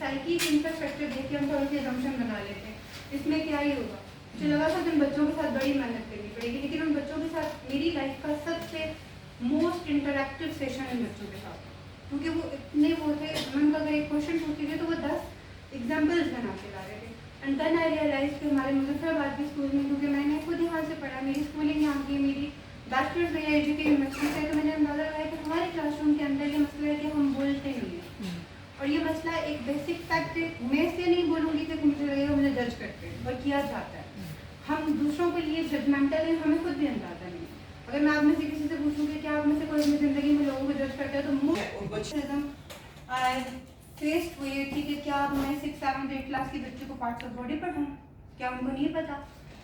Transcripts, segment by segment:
Psyche infrastructure देख के हम थोड़ा सी assumption बना लेते हैं, इसमें क्या ही होगा। मुझे लगा था कि उन बच्चों के साथ बड़ी मेहनत करनी पड़ेगी, लेकिन उन बच्चों के साथ मेरी लाइफ का सबसे मोस्ट इंटरेक्टिव सेशन इन बच्चों के साथ, क्योंकि वो इतने वो थे, मैं उनका अगर एक क्वेश्चन पूछती थी तो वो 10 एग्जाम्पल्स बना के ला रहे थे। एंड देन आई रियलाइज कि हमारे मुजफ्फराबाद के स्कूल में, क्योंकि मैंने खुद यहाँ से पढ़ा, मेरी स्कूलिंग यहाँ की, मेरी बैचलर्स में एजुकेशन यूनिवर्सिटी से, तो मैंने अंदाज़ा लगाया कि हमारे क्लासरूम के अंदर ये मसला है कि हम बोलते नहीं हैं। और ये मसला एक बेसिक फैक्ट है, मैं से नहीं बोलूँगी कि मुझे लगेगा मुझे जज करते हैं और किया जाता है। हम दूसरों के लिए जजमेंटल हैं, हमें खुद भी अंदाज़ा नहीं है। अगर मैं आप में से किसी से पूछूँ कि क्या आप में से कोई अपनी ज़िंदगी में लोगों को जज करता है, तो आई फेस्ड हुई है, ठीक है, क्या अब मैं 6, 7, 8 क्लास के बच्चे को पार्ट्स ऑफ बॉडी पढ़ाऊँ, क्या उनको नहीं पता?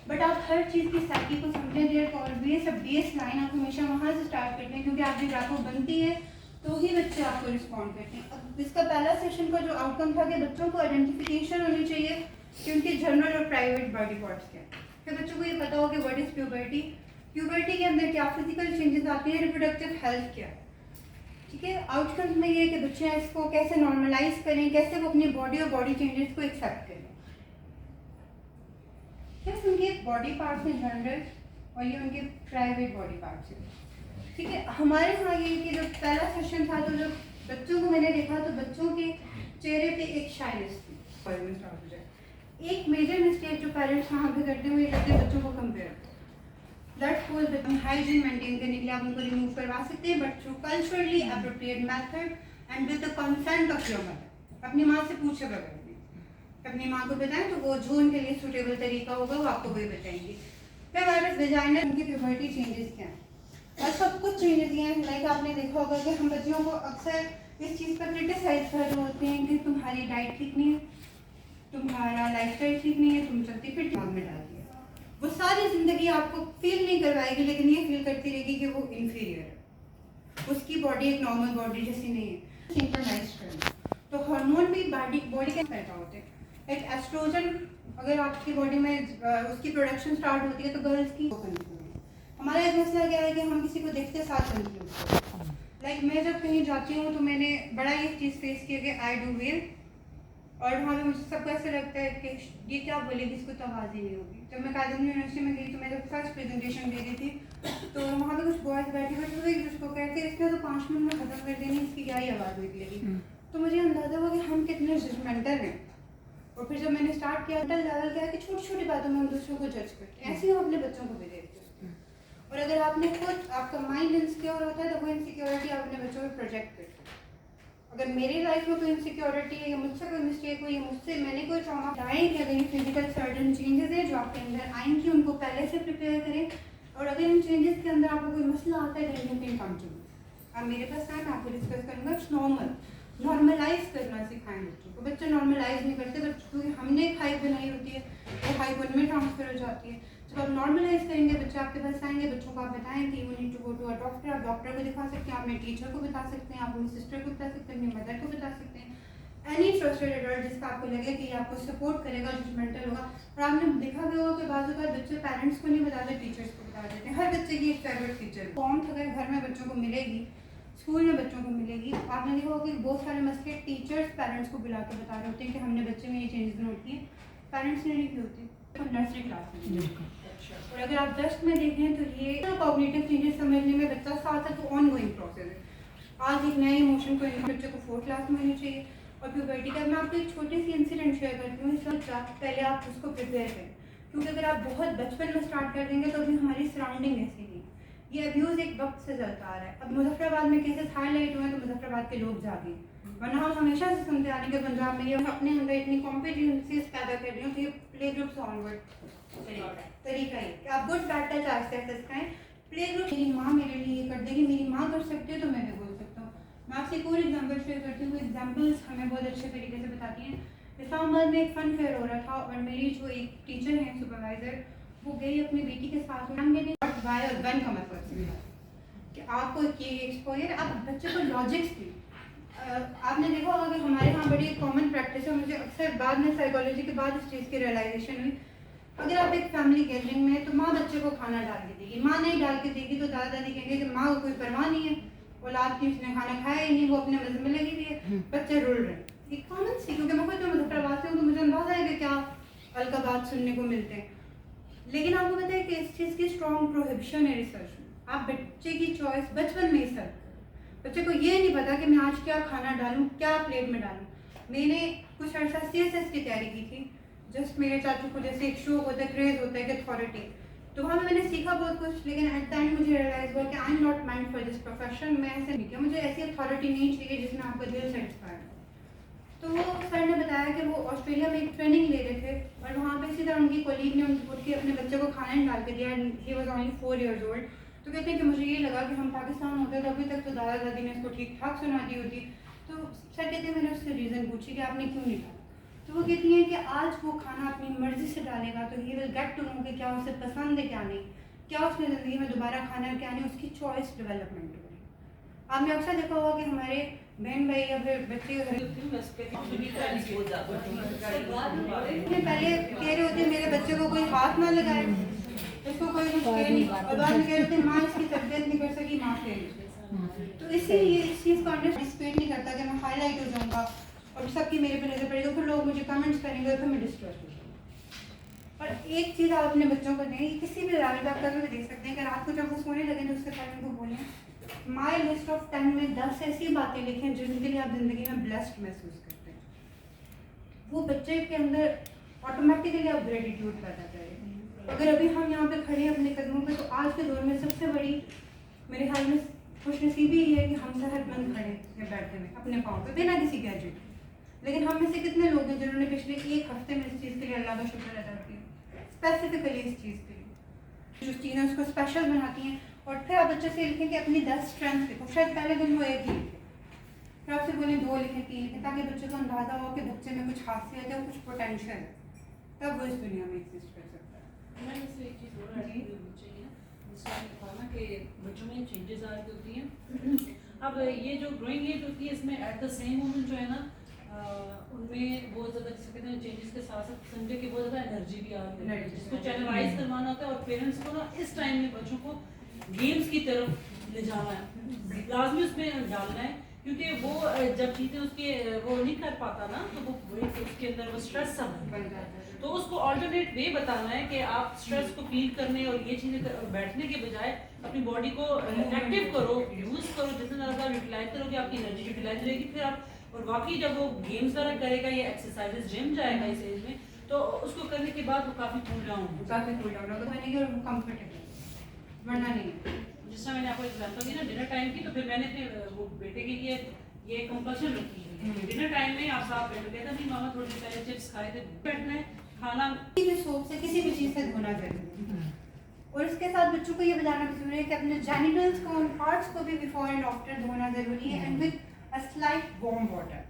बट आप हर चीज़ की साइकी को समझें, there always a base line, आप हमेशा वहाँ से स्टार्ट करते हैं, क्योंकि आपकी ग्राफ बनती है तो ही बच्चे आपको रिस्पॉन्ड करते हैं। अब इसका पहला सेशन का जो आउटकम था कि बच्चों को आइडेंटिफिकेशन होनी चाहिए कि उनके जनरल और प्राइवेट बॉडी पार्ट्स क्या है, फिर बच्चों को ये पता हो कि व्हाट इज़ प्यूबर्टी, प्यूबर्टी के अंदर क्या फिजिकल चेंजेस आती हैं, रिप्रोडक्टिव हेल्थ क्या है, ठीक है। आउटकम्स में ये है कि बच्चे इसको कैसे नॉर्मलाइज करें, कैसे वो अपनी बॉडी और बॉडी चेंजेस को एक्सेप्ट करें। सिर्फ उनके बॉडी पार्ट्स हैं जनरल, और ये उनके प्राइवेट बॉडी पार्ट्स हैं, ठीक है। हमारे यहाँ ये कि जब पहला सेशन था तो जब बच्चों को मैंने देखा तो बच्चों के चेहरे पे एक शाइनेस थी। एक मेजर मिस्टेक जो पेरेंट्स वहाँ पे करते हैं वो ये करते हैं बच्चों को compare, that's was hygiene maintain करने के लिए आप उनको रिमूव करवा सकते हैं, but through culturally appropriate method and with the consent of your mother. अपनी माँ से पूछे बगैर अपनी माँ को बताएं तो वो जो उनके लिए सूटेबल तरीका होगा वो आपको वही बताएंगी। फिर हमारे पास वेजाइनल उनकी प्यूबर्टी चेंजेस क्या हैं, और सब कुछ चेंजेस ये हैं। लाइक आपने देखा होगा कि हम बच्चियों को अक्सर इस चीज़ पर क्रिटिसाइज कर रहे होते हैं कि तुम्हारी डाइट ठीक नहीं है, तुम्हारा लाइफस्टाइल ठीक नहीं है, तुम चलती फिर दिमाग में डाल दिया। वो सारी ज़िंदगी आपको फील नहीं करवाएगी, लेकिन ये फील करती रहेगी कि वो इन्फीरियर है, उसकी बॉडी एक नॉर्मल बॉडी जैसी नहीं है। सिंक्रोनाइज करना, तो हार्मोन भी बॉडी के पैदा होते हैं। एक एस्ट्रोजन अगर आपकी बॉडी में उसकी प्रोडक्शन स्टार्ट होती है तो गर्ल्स की हमारा एक मसला क्या है कि हम किसी को देखते साथ कंफ्यूज। लाइक मैं जब कहीं जाती हूँ तो मैंने बड़ा ये चीज़ फेस किया कि आई डू वेल, और वहाँ पे मुझे सबको ऐसा लगता है कि ये क्या बोलेगी, इसको तो आवाज़ ही नहीं होगी। जब मैं काजम यूनिवर्सिटी में गई तो मैं जब फर्स्ट प्रेजेंटेशन दे रही थी तो वहाँ पे कुछ बॉयज़ बैठे हुए थे, जिसको कहते हैं इसमें तो 5 मिनट में ख़त्म कर देनी, इसकी क्या ही आवाज़ निकलेगी। तो मुझे अंदाज़ा हुआ कि हम कितने जजमेंटल हैं। और फिर जब मैंने स्टार्ट किया मेंटल लेवल क्या है कि छोटी छोटी बातों में हम दूसरों को जज करते हैं, ऐसे ही हम अपने बच्चों को भी देखते हैं। और अगर आपने खुद आपका माइंड इनसिक्योर होता है तो वो इनसिक्योरिटी आप अपने बच्चों में प्रोजेक्ट करते हैं। अगर मेरी लाइफ में कोई इनसिक्योरिटी है या मुझसे कोई मिस्टेक हुई, मुझसे मैंने कोई ट्रॉमा बताएं कि अगर ये फिजिकल सर्टन चेंजेस है जो आपके अंदर आएंगी उनको पहले से प्रिपेयर करें, और अगर इन चेंजेस के अंदर आपको कोई मसला आता है तो you can come to me, आप मेरे पास आए, मैं आपको डिस्कस करूँगा। इट्स नॉर्मल, नॉर्मलाइज करना सिखाएं बच्चों को। बच्चे नॉर्मलाइज नहीं करते, बच्चों की हमने एक हाइप बनाई होती है, वो हाइप उनमें ट्रांसफर हो जाती है। जब आप नॉर्मलाइज करेंगे बच्चे आपके पास आएंगे, बच्चों को आप बताएं कि you need to go to a doctor, आप डॉक्टर को दिखा सकते हैं, अपने टीचर को बता सकते हैं, आप अपनी सिस्टर को बता सकते हैं, अपनी मदर को बता सकते हैं, एनी ट्रस्टेड एडल्ट जिसका आपको लगे कि ये आपको सपोर्ट करेगा, जजमेंटल होगा। और आपने देखा भी होगा कि बाज़ बच्चे पेरेंट्स को नहीं बताते, टीचर्स को बता देते हैं। हर बच्चे की एक फेवरेट टीचर फॉर्म अगर घर में बच्चों को मिलेगी, स्कूल में बच्चों को मिलेगी, आपने देखा होगा कि बहुत सारे मसले टीचर्स पेरेंट्स को बुला के बता रहे होते हैं कि हमने बच्चे में ये चेंजेस नोट किए, पेरेंट्स ने नहीं की होती तो नर्सरी क्लास में। और अगर आप जस्ट में देखें तो ये कॉग्निटिव चेंजेस समझने में बच्चा साथ है तो ऑन गोइंग प्रोसेस है। आज एक नए इमोशन को बच्चे को 4th क्लास में होनी चाहिए। और प्यूबर्टी का मैं आपको एक छोटी सी इंसिडेंट शेयर करती हूँ, इसका पहले आप उसको प्रिपेयर करें, क्योंकि अगर आप बहुत बचपन में स्टार्ट कर देंगे तो अभी हमारी सराउंडिंग ऐसी नहीं, ये अब्यूज़ एक वक्त से चलता आ रहा है। अब मुजफ्फराबाद में केसेस हाईलाइट हुए तो मुजफ्फराबाद के लोग जागे, वरना हम हमेशा से सुनते आ रहे हैं कि पंजाब में ये अपने अंदर इतनी कॉम्पिटेंसीज पैदा कर रही हूँ तो ये प्ले ग्रुप से ऑनवर्ड तरीका ही कि आप गुड बैड टच आस्ते आस्ते सिखाएं। प्ले ग्रुप मेरी माँ मेरे लिए ये कर देगी, मेरी माँ कर सकती है तो मैं भी बोल सकता हूँ। मैं आपसे एक और एग्जाम्पल शेयर करती हूँ, एग्जाम्पल्स हमें बहुत अच्छे तरीके से बताती हैं। इस्लामाबाद में एक फन फेयर हो रहा था और मेरी जो एक टीचर हैं सुपरवाइज़र, वो गई अपनी बेटी के साथ में गन का मतलब कि आपको ये एक्सपोजर, आप बच्चे को लॉजिक्स दी। आपने देखा होगा कि हमारे यहाँ बड़ी कॉमन प्रैक्टिस है, मुझे अक्सर बाद में साइकोलॉजी के बाद इस चीज़ की रियलाइजेशन हुई। अगर आप एक फैमिली गैदरिंग में तो माँ बच्चे को खाना डाल के देगी, माँ नहीं डाल के देगी तो दादा दादी कहेंगे कि माँ को कोई परवाह नहीं है, औलाद की उसने खाना खाया ही नहीं, वो अपने मजे में लगी हुई है, बच्चे रुल रहे हैं। एक कॉमन सी, क्योंकि मैं खुद में करवाती हूँ तो मुझे अंदाजा है कि क्या अलकाबात सुनने को मिलते हैं। लेकिन आपको पता है कि इस चीज़ की स्ट्रॉन्ग प्रोहिबिशन है रिसर्च में। आप बच्चे की चॉइस बचपन में ही सर्व करें। बच्चे को ये नहीं पता कि मैं आज क्या खाना डालूँ, क्या प्लेट में डालूँ। मैंने कुछ अर्सा CSS की तैयारी की थी, जस्ट मेरे चाचू को जैसे एक शो होता है, क्रेज होता है कि अथॉरिटी, तो वहाँ मैंने सीखा बहुत कुछ, लेकिन एट द एंड मुझे रियलाइज हुआ कि I am not mind for this profession. मैं ऐसे नहीं किया, मुझे ऐसी अथॉरिटी नहीं चाहिए जिसमें आपका दिल सेटिस्फाई हो। तो वो सर ने बताया कि वो ऑस्ट्रेलिया में एक ट्रेनिंग ले रहे थे और वहाँ पे इसी तरह उनकी कोलीग ने उनको उठ के अपने बच्चे को खाना नहीं डाल के दिया। He was only 4 years old। तो कहते हैं कि मुझे ये लगा कि हम पाकिस्तान होते तो अभी तक तो दादा दादी ने इसको ठीक ठाक सुना दी होती। तो सर कहते हैं मैंने उससे रीज़न पूछी कि आपने क्यों नहीं डाला। तो वो कहती हैं कि आज वो खाना अपनी मर्ज़ी से डालेगा तो he will get to know कि क्या उसे पसंद है क्या नहीं, क्या उसने ज़िंदगी में दोबारा खाना है क्या नहीं, उसकी चॉइस डेवलपमेंट हो रही। आपने अक्सर देखा होगा कि हमारे बहन भाई या फिर बच्चे पहले कह रहे होते मेरे बच्चे को कोई हाथ ना लगाए, इसको कोई कुछ कहे नहीं, और बाद में कह रहे होते माँ इसकी तरबियत नहीं कर सकी, माँ फेल। तो इसीलिए इस चीज़ को अंडरस्टैंड नहीं करता कि मैं हाईलाइट हो जाऊँगा और सबकी मेरे पे नजर पड़ेगी, फिर लोग मुझे कमेंट्स करेंगे तो मैं डिस्ट्रेस हो जाऊँगा। और एक चीज़ आप अपने बच्चों को दें, किसी भी लेवल पर आप कभी भी देख सकते हैं कि रात को जब वो सोने लगे तो उससे पहले उनको बोलें माई लिस्ट ऑफ 10 में 10 ऐसी बातें लिखें जिनके लिए आप ज़िंदगी में ब्लेस्ड महसूस करते हैं। वो बच्चे के अंदर ऑटोमेटिकली आप ग्रेटिट्यूड पैदा करें। अगर अभी हम यहाँ पे खड़े हैं अपने कदमों पे, तो आज के दौर में सबसे बड़ी मेरे ख्याल में खुशनसीबी ये है कि हम सेहतमंद खड़े हैं बैठे हुए अपने पाँव पे बिना किसी गैजेट। लेकिन हम में से कितने लोग हैं जिन्होंने पिछले एक हफ्ते में इस चीज़ के लिए अल्लाह का शुक्र अदा किया, स्पेसिफिकली इस चीज़ के लिए जो चीज़ें उसको स्पेशल बनाती हैं। और फिर आप बच्चे से लिखें कि अपनी 10 स्ट्रेंथ लिखो, शायद पहले दिन वो एक ही लिखे, फिर आपसे बोलें 2 लिखें 3 लिखें, ताकि बच्चे को अंदाज़ा हो कि बच्चे में कुछ खासियत है, कुछ पोटेंशियल है, तब वो इस दुनिया में एग्जिस्ट कर सकता है। मैं इससे एक चीज़ और ऐड करनी चाहिए, जिसमें आपने कहा ना कि बच्चों में चेंजेस आ रही होती हैं। अब ये जो ग्रोइंग एज होती है इसमें एट द सेम मोमेंट जो है ना उनमें बहुत ज़्यादा जिसे कहते हैं चेंजेस के साथ साथ समझे कि बहुत ज़्यादा एनर्जी भी आ रही है जिसको चैनलाइज करवाना होता है। और पेरेंट्स को ना इस टाइम में बच्चों को गेम्स की तरफ ले जाना है, लाजमी उसमें डालना है, क्योंकि वो जब चीज़ें उसके वो नहीं कर पाता ना तो वो उसके अंदर वो स्ट्रेस सब बन जाता है। तो उसको ऑल्टरनेट वे बताना है कि आप स्ट्रेस को फील करने और ये चीज़ें बैठने के बजाय अपनी बॉडी को एक्टिव करो, यूज़ करो, जितना ज़्यादा यूटिलाइज करोगे आपकी एनर्जी यूटिलाइज रहेगी। फिर आप और वाकई जब वो गेम्स वगैरह करेगा या एक्सरसाइजेस जिम जाएगा इस एज में, तो उसको करने के बाद वो काफ़ी कूल डाउन होगा और कंफर्टेबल, वरना नहीं। जिस तरह मैंने आपको एग्जांपल दी ना डिनर टाइम की, तो फिर मैंने अपने वो बेटे के लिए ये कंपल्सन रखी है डिनर टाइम में आप साथ बैठ गए थे, नहीं मामा थोड़ी देर पहले चिप्स खाए थे, बैठना है खाना किसी भी सोप से किसी भी चीज़ से धोना जरूरी है। और इसके साथ बच्चों को ये बताना जरूरी है कि अपने जेनिटल्स को, पार्ट्स को भी बिफोर एंड आफ्टर धोना जरूरी है, and with a slight warm water,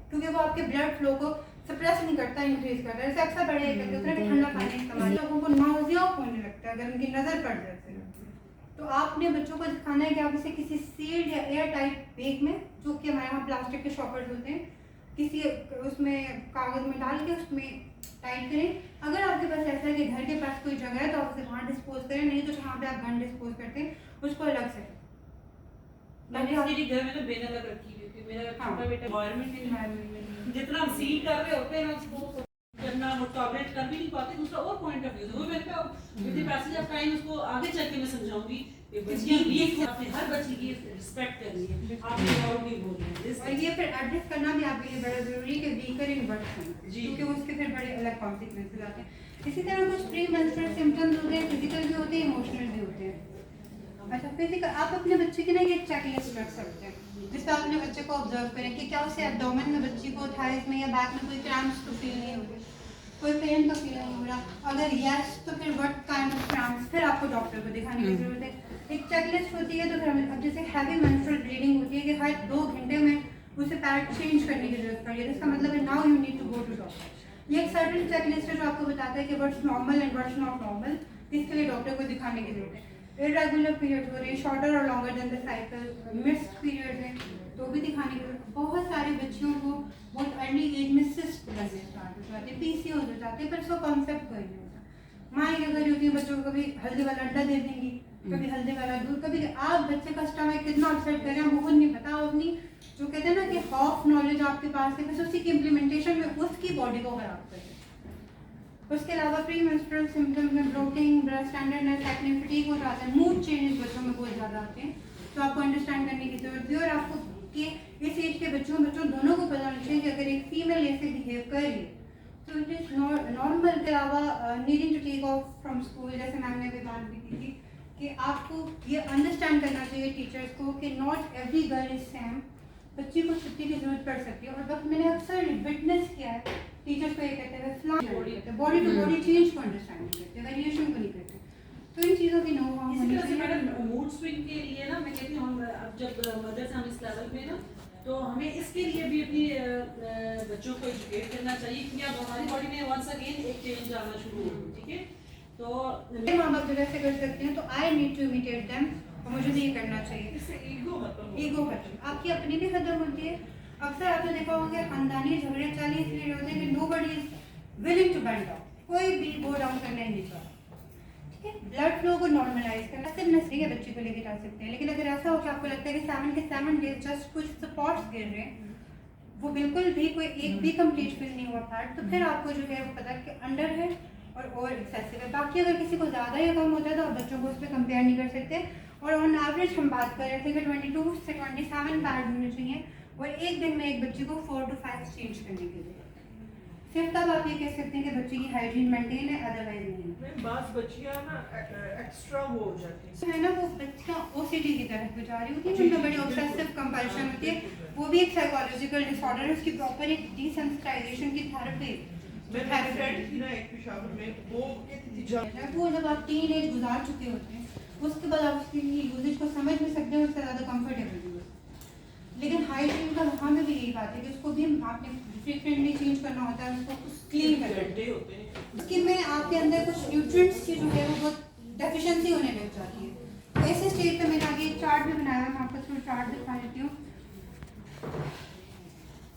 क्योंकि वो आपके ब्लड फ्लो को सप्रेस नहीं करता, इंक्रीज करता है। जैसे अक्सर बड़े कहते हैं कि ठंडा पानी इस्तेमाल, लोगों को नाउजिया होने लगता है अगर उनकी नज़र पड़ जाती है। तो आपने बच्चों को दिखाना है कि आप इसे किसी सील्ड या एयर टाइट बैग में, जो कि हमारे यहाँ प्लास्टिक के शॉपर्स होते हैं, किसी उसमें कागज़ में डाल के उसमें टाइट करें। अगर आपके पास ऐसा है कि घर के पास कोई जगह है तो आप उसे वहाँ डिस्पोज करें, नहीं तो जहाँ पे आप गन डिस्पोज करते हैं उसको अलग से। मैंने घर में तो बेन अलग रखी हुई थी, मेरा छोटा बेटा एनवायरनमेंट जितना हम सील कर रहे होते हैं उसको करना वो टॉलरेट कर भी नहीं पाते, दूसरा और पॉइंट ऑफ व्यू वो मैंने कहा with the passage of time उसको आगे चल के मैं समझाऊंगी कि बच्चियां वीक है, आपने हर बच्ची की रिस्पेक्ट करनी है, आपने प्राउडली बोलना है। और ये फिर एडजस्ट करना भी आपके लिए बड़ा जरूरी है कि वीकर इन वर्ड्स होना, क्योंकि उसके फिर बड़े अलग कॉन्सिक्वेंसेस आते हैं। इसी तरह कुछ प्री मेंस्ट्रुअल सिम्टम्स होते हैं, फिजिकल भी होते हैं, इमोशनल भी होते हैं। अच्छा, फिजिकल आप अपने बच्चे की ना एक चेकलिस्ट रख सकते हैं जिससे आप अपने बच्चे को ऑब्जर्व करें कि क्या उसे एब्डोमेन में, बच्ची को थाइस में या बैक में कोई क्रैम्प्स तो फील नहीं हो रही, कोई पेन तो फील नहीं हो रहा। अगर यस तो फिर व्हाट काइंड ऑफ क्रैम्प्स, फिर आपको डॉक्टर को दिखाने की जरूरत है। एक चेकलिस्ट होती है। तो फिर अब जैसे हैवी मेंस्ट्रुअल ब्लीडिंग होती है कि हर 2 घंटे में उसे पैड चेंज करने की जरूरत पड़ी है, इसका मतलब है now you need to go to doctor. ये एक सर्टेन चेकलिस्ट है जो आपको बताता है कि what's normal and what's not normal, इसके लिए डॉक्टर को दिखाने की जरूरत है। इरेगुलर पीरियड हो रही है, शॉर्टर और longer than the cycle, missed period है तो भी दिखाने की जरूरत। बहुत सारे बच्चियों को बहुत अर्ली एज में सिस्ट लगने स्टार्ट हो जाते हैं, PCOS हो जाते हैं, पर इसका कॉन्सेप्ट कोई नहीं होता। माँ क्या कर रही होती है, बच्चों को कभी हल्दी वाला अंडा दे देंगी कभी हल्दी वाला दूध, कभी आप बच्चे का स्टमक कितना अपसेट करें वो खुद नहीं पता, अपनी जो कहते हैं ना कि हाफ नॉलेज आपके पास है, बस उसी की इम्प्लीमेंटेशन में उसकी बॉडी को खराब कर दें। उसके अलावा प्री मेंस्ट्रुअल सिम्टम्स में bloating, breast tenderness, acne, fatigue हो जाता है, मूड चेंजेस बच्चों में बहुत ज़्यादा आते हैं। तो आपको अंडरस्टैंड करने की जरूरत है, और आपको कि इस एज के बच्चों दोनों को पता होना चाहिए कि अगर एक फीमेल ऐसे बिहेव कर रही है तो इट इज़ नॉर्मल। के अलावा needing to take off from school, जैसे मैम ने भी बात भी की थी कि आपको ये अंडरस्टैंड करना चाहिए टीचर्स को कि not every girl is same, बच्ची को छुट्टी की जरूरत पड़ सकती है। और वक्त मैंने अक्सर विटनेस किया है टीचर्स को ये कहते हैं बॉडी टू बॉडी चेंज को अंडरस्टैंड नहीं करते, वेरिएशन को नहीं करते। तो इन चीज़ों की नो इसी तरह से मैडम मूड स्विंग के लिए ना मैं कहती हूँ हम अब जब मदर्स हम इस लेवल पे ना तो हमें इसके लिए भी अपनी बच्चों को एजुकेट करना चाहिए कि अब हमारी बॉडी में वंस अगेन एक चेंज आना शुरू हो, ठीक है। तो माँ बाप जब ऐसे कर सकते हैं तो I need to imitate them, और मुझे भी ये करना चाहिए। इससे ईगो खत्म, आपकी अपनी भी खत्म होती है। अक्सर आपने देखा होगा खानदानी झगड़े चाली इसलिए होते हैं कि nobody is willing to bend down, कोई भी गो डाउन करना नहीं चाहता। ठीक है, ब्लड फ्लो को नॉर्मलाइज करना सिर्फ नसरी के बच्चे को लेके जा सकते हैं, लेकिन अगर ऐसा हो कि आपको लगता है कि 7 के 7 डेज जस्ट कुछ सपोर्ट्स गिर रहे हैं, वो बिल्कुल भी कोई एक भी कंप्लीट फिल नहीं हुआ पार्ट, तो फिर आपको जो है वो पता कि अंडर है और ओवर एक्सेसिव है। बाकी अगर किसी को ज़्यादा या कम होता है तो आप बच्चों को उस पर कंपेयर नहीं कर सकते। और ऑन एवरेज हम बात कर रहे थे कि 22 से 27 पैड होने चाहिए, और एक दिन में एक बच्चे को 4 to 5 चेंज करने के लिए। सिर्फ तब आप ये कह सकते हैं कि बच्चे की हाइजीन मेंटेन है, अदरवाइज नहीं। बात बच्चियां ना एक्स्ट्रा वो हो जाती है ना, वो बच्चियाँ OCD की तरफ जा रही होती है, उनमें बड़ी ऑब्सेसिव कंपल्शन होती है, वो भी एक साइकोलॉजिकल डिसऑर्डर है, उसकी प्रॉपर एक डिसेंसिटाइजेशन की थेरेपी। मेरे फ्रेंड थी ना एक पेशावर में, वो कहती थी वो जब आप टीन एज गुजार चुके होते हैं उसके बाद आप उसकी यूजेज को समझ भी सकते हैं, उससे ज़्यादा कंफर्टेबल भी होते। लेकिन हाइजीन का वहाँ में भी यही बात है कि उसको भी आपने फ्रीक्वेंटली चेंज करना होता है, उसको क्लीन करना होते हैं। उसकी में आपके अंदर कुछ न्यूट्रिएंट्स की जो है वो बहुत डेफिशिएंसी होने लग जाती है। तो ऐसे स्टेज पे मैंने आगे एक चार्ट भी बनाया है, मैं आपको थोड़ा चार्ट दिखा देती हूँ।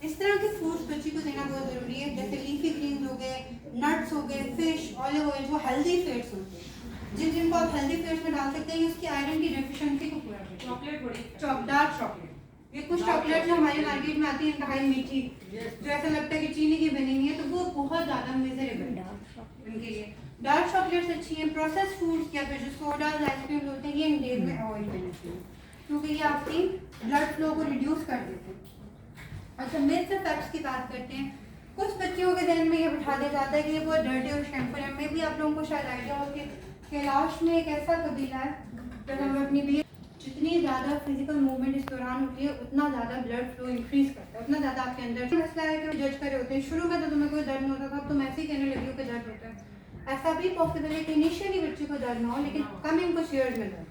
इस तरह के फ्रूट्स बच्ची को देना बहुत ज़रूरी है, जैसे लीफी ग्रीन्स हो गए, नट्स हो गए, फिश, ऑलिव ऑयल, जो हेल्दी फैट्स होते हैं, जिनको आप हेल्दी फैट्स में डाल सकते हैं, उसकी आयरन की डेफिशिएंसी को पूरा करते हैं। चॉकलेट बड़ी डार्क चॉकलेट, ये कुछ चॉकलेट जो हमारी मार्केट में आती है इंतहाई मीठी, जो ऐसा लगता है कि चीनी की बनी हुई है, तो वो बहुत ज़्यादा मेजरेबल है उनके लिए। डार्क चॉकलेट्स अच्छी हैं। प्रोसेस फूड्स या फिर जो सोडाज, आइसक्रीम होते हैं, ये इन डेज में अवॉइड करना चाहिए क्योंकि ये आपकी ब्लड फ्लो को रिड्यूस कर देते हैं। अच्छा, मिथ्स और फैक्ट्स की बात करते हैं। कुछ बच्चों के ध्यान में ये बिठा दिया जाता है कि ये बहुत डर्टी और शेम्फुल है। मैं भी आप लोगों को शायद आइडिया हो कि कैलाश में एक ऐसा कबीला है जब हम अपनी भी जितनी ज़्यादा फिजिकल मूवमेंट इस दौरान होती है उतना ज़्यादा ब्लड फ्लो इंक्रीज करता है, उतना ज़्यादा आपके अंदर मसला है कि जज करे होते हैं। शुरू में तो तुम्हें कोई दर्द नहीं होता था, अब तुम ऐसे ही कहने लगी हो कि दर्द होता है। ऐसा भी पॉसिबल है कि इनिशियली बच्चे को दर्द ना हो, लेकिन कमिंग कुछ ईयर्स में दर्द।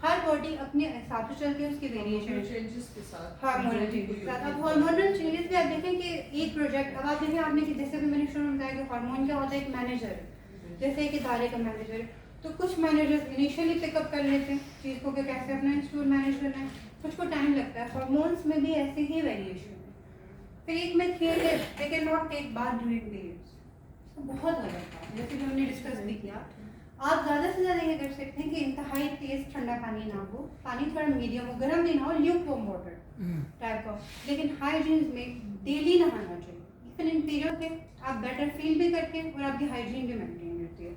हर बॉडी अपने हिसाब से चलती है, उसकी वेरिएशन चेंजेस के साथ हार्मोनल चेंजेस के साथ। अब हार्मोनल चेंजेस भी आप देखें कि एक प्रोजेक्ट, अब आप देखें आपने कि जैसे भी मैंने शुरू में बताया कि हार्मोन क्या होता है, एक मैनेजर है, जैसे एक इदारे का मैनेजर है। तो कुछ मैनेजर्स इनिशियली पिकअप कर लेते हैं चीज़ को कि कैसे अपना इंस्टीट्यूट मैनेज करना है, कुछ को टाइम लगता है। हार्मोन्स में भी ऐसे ही वेरिएशन है। फिर एक में थे they can not take bath during periods, बहुत गलत था, जैसे कि हमने डिस्कस भी किया। आप ज़्यादा से ज़्यादा ये कर सकते हैं कि इंतहाई तेज़ ठंडा पानी ना हो, पानी थोड़ा मीडियम हो, गर्म भी ना हो, ल्यूक वार्म वाटर टाइप का, लेकिन हाइजीन में डेली नहाना चाहिए। इवन इन पीरियड पे आप बेटर फील भी करते हैं और आपकी हाइजीन भी मेंटेन रहती है।